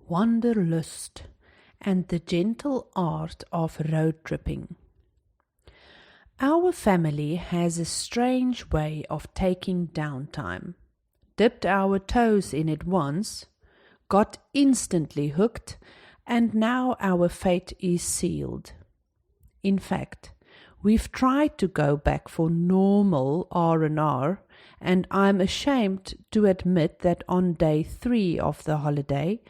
Wanderlust and the gentle art of road tripping. Our family has a strange way of taking downtime. Dipped our toes in it once, got instantly hooked, and now our fate is sealed. In fact, we've tried to go back for normal R&R, and I'm ashamed to admit that on day 3 of the holiday,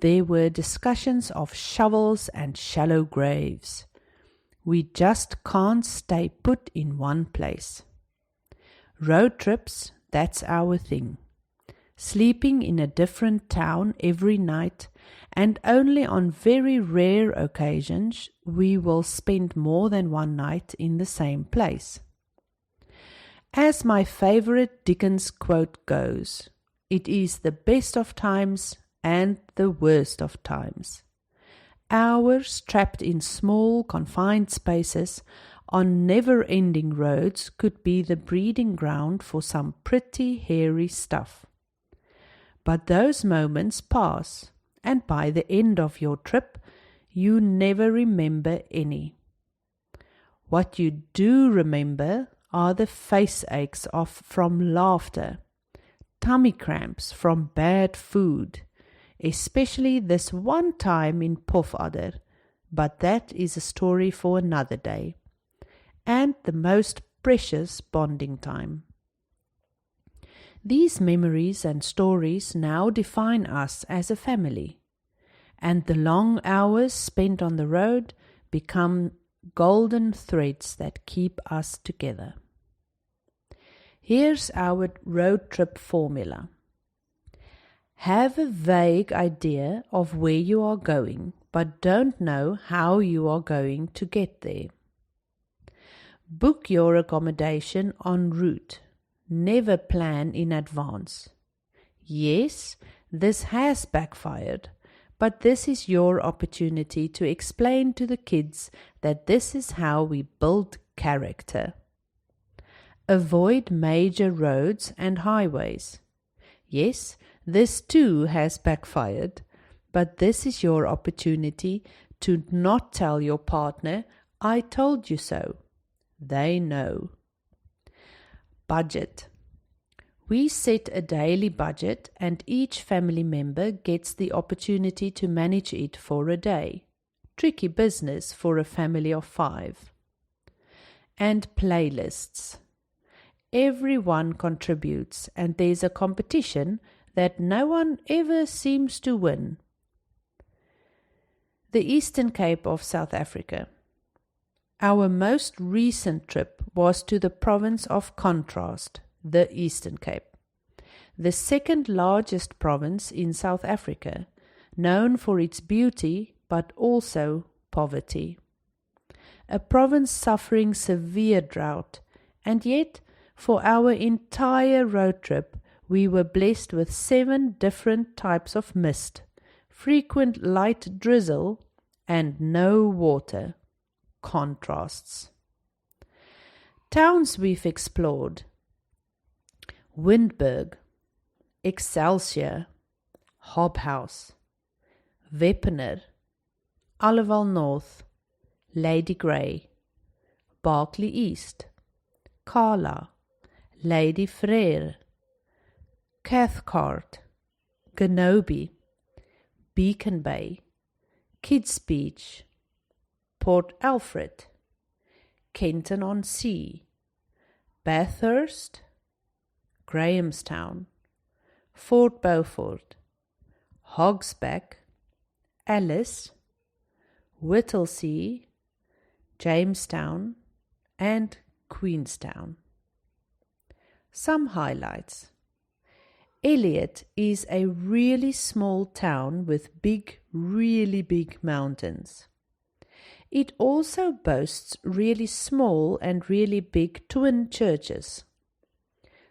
there were discussions of shovels and shallow graves. We just can't stay put in one place. Road trips, that's our thing. Sleeping in a different town every night, and only on very rare occasions we will spend more than one night in the same place. As my favorite Dickens quote goes, it is the best of times and the worst of times. Hours trapped in small, confined spaces on never-ending roads could be the breeding ground for some pretty hairy stuff. But those moments pass, and by the end of your trip, you never remember any. What you do remember are the face aches from laughter, tummy cramps from bad food, especially this one time in Pofadder, but that is a story for another day, and the most precious bonding time. These memories and stories now define us as a family, and the long hours spent on the road become golden threads that keep us together. Here's our road trip formula. Have a vague idea of where you are going, but don't know how you are going to get there. Book your accommodation en route. Never plan in advance. Yes, this has backfired, but this is your opportunity to explain to the kids that this is how we build character. Avoid major roads and highways. Yes, this too has backfired, but this is your opportunity to not tell your partner, "I told you so." They know. Budget. We set a daily budget and each family member gets the opportunity to manage it for a day. Tricky business for a family of 5. And playlists. Everyone contributes and there's a competition that no one ever seems to win. The Eastern Cape of South Africa. Our most recent trip was to the province of contrast, the Eastern Cape, the second largest province in South Africa, known for its beauty but also poverty. A province suffering severe drought, and yet for our entire road trip we were blessed with 7 different types of mist, frequent light drizzle, and no water. Contrasts. Towns we've explored: Windburg, Excelsior, Hobhouse, Wepener, Aliwal North, Lady Grey, Berkeley East, Kala, Lady Frere, Cathcart, Genobi, Beacon Bay, Kids Beach, Port Alfred, Kenton-on-Sea, Bathurst, Grahamstown, Fort Beaufort, Hogsback, Alice, Whittlesea, Jamestown, and Queenstown. Some highlights. Elliot is a really small town with really big mountains. It also boasts really small and really big twin churches.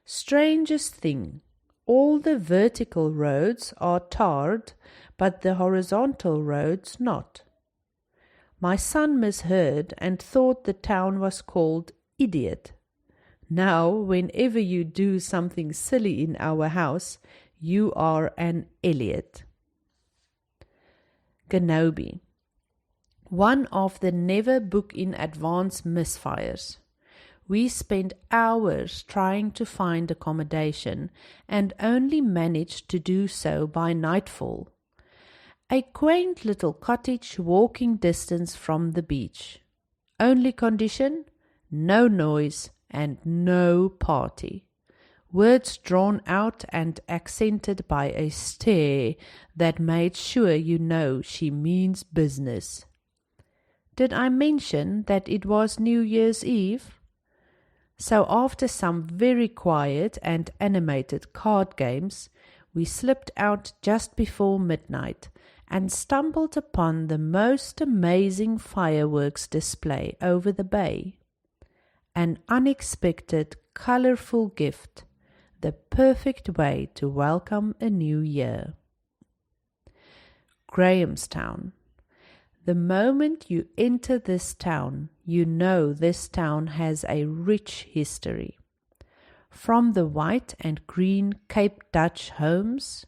Strangest thing, all the vertical roads are tarred, but the horizontal roads not. My son misheard and thought the town was called Idiot. Now, whenever you do something silly in our house, you are an Elliot. Genobi, one of the never book in advance misfires. We spent hours trying to find accommodation and only managed to do so by nightfall. A quaint little cottage walking distance from the beach. Only condition? No noise and no party. Words drawn out and accented by a stare that made sure you know she means business. Did I mention that it was New Year's Eve? So after some very quiet and animated card games, we slipped out just before midnight and stumbled upon the most amazing fireworks display over the bay. An unexpected, colorful gift, the perfect way to welcome a new year. Grahamstown. The moment you enter this town, you know this town has a rich history. From the white and green Cape Dutch homes,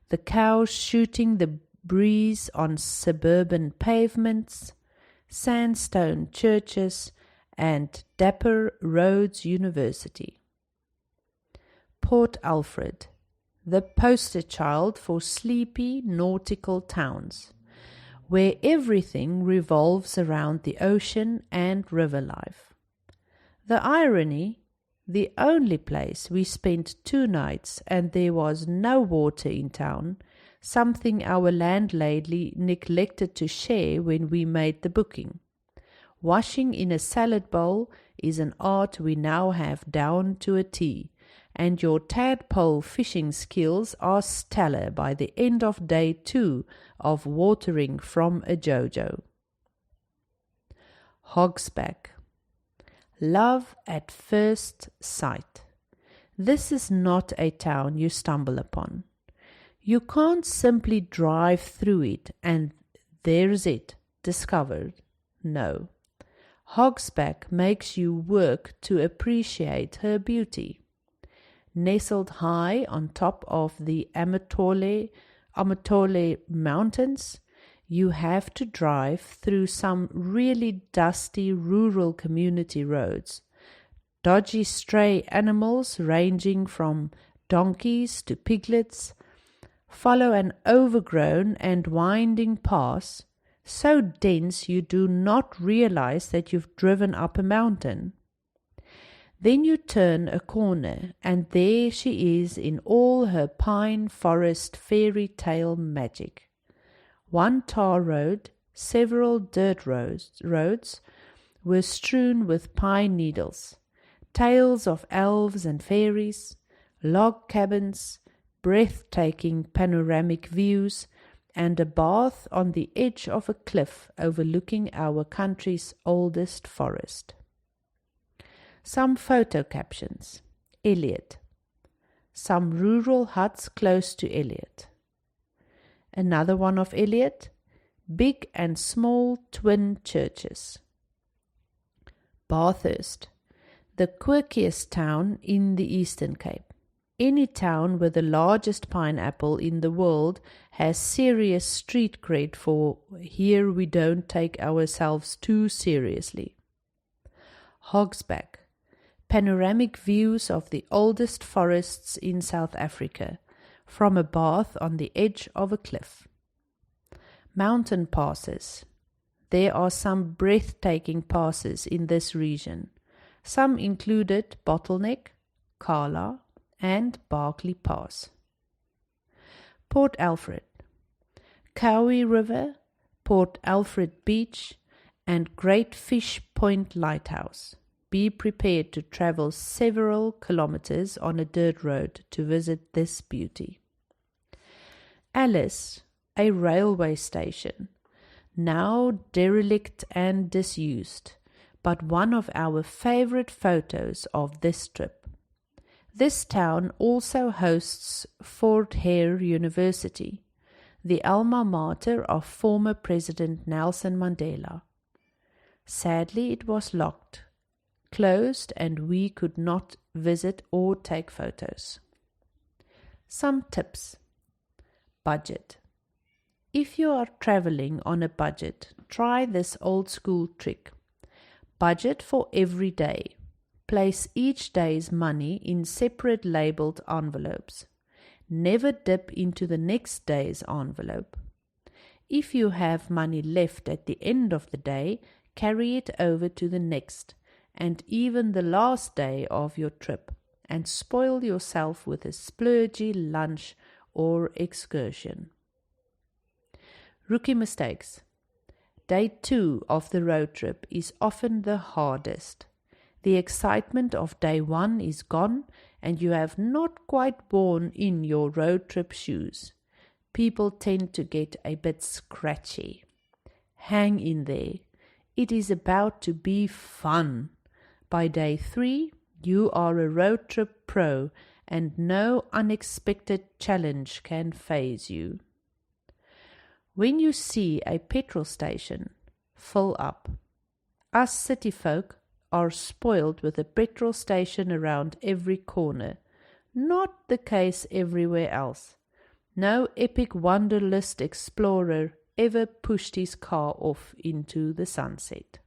the cows shooting the breeze on suburban pavements, sandstone churches, and dapper Rhodes University. Port Alfred, the poster child for sleepy nautical towns, where everything revolves around the ocean and river life. The irony, the only place we spent 2 nights and there was no water in town, something our landlady neglected to share when we made the booking. Washing in a salad bowl is an art we now have down to a T, and your tadpole fishing skills are stellar by the end of day 2 of watering from a JoJo. Hogsback. Love at first sight. This is not a town you stumble upon. You can't simply drive through it and there's it, discovered. No. Hogsback makes you work to appreciate her beauty. Nestled high on top of the Amatole Mountains, you have to drive through some really dusty rural community roads. Dodgy stray animals ranging from donkeys to piglets follow an overgrown and winding path, so dense you do not realize that you've driven up a mountain. Then you turn a corner, and there she is in all her pine forest fairy tale magic. One tar road, several dirt roads were strewn with pine needles, tales of elves and fairies, log cabins, breathtaking panoramic views, and a bath on the edge of a cliff overlooking our country's oldest forest. Some photo captions. Elliot. Some rural huts close to Elliot. Another one of Elliot. Big and small twin churches. Bathurst. The quirkiest town in the Eastern Cape. Any town with the largest pineapple in the world has serious street cred for here we don't take ourselves too seriously. Hogsback. Panoramic views of the oldest forests in South Africa, from a bath on the edge of a cliff. Mountain passes. There are some breathtaking passes in this region. Some included Bottleneck, Kala, and Barkley Pass. Port Alfred. Cowie River, Port Alfred Beach, and Great Fish Point Lighthouse. Be prepared to travel several kilometers on a dirt road to visit this beauty. Alice, a railway station, now derelict and disused, but one of our favorite photos of this trip. This town also hosts Fort Hare University, the alma mater of former President Nelson Mandela. Sadly, it was closed, and we could not visit or take photos. Some tips. Budget. If you are traveling on a budget, try this old school trick. Budget for every day. Place each day's money in separate labeled envelopes. Never dip into the next day's envelope. If you have money left at the end of the day, carry it over to the next and even the last day of your trip, and spoil yourself with a splurgy lunch or excursion. Rookie mistakes. Day 2 of the road trip is often the hardest. The excitement of day 1 is gone and you have not quite worn in your road trip shoes. People tend to get a bit scratchy. Hang in there. It is about to be fun. By day 3, you are a road trip pro and no unexpected challenge can faze you. When you see a petrol station, fill up. Us city folk are spoiled with a petrol station around every corner. Not the case everywhere else. No epic Wanderlust explorer ever pushed his car off into the sunset.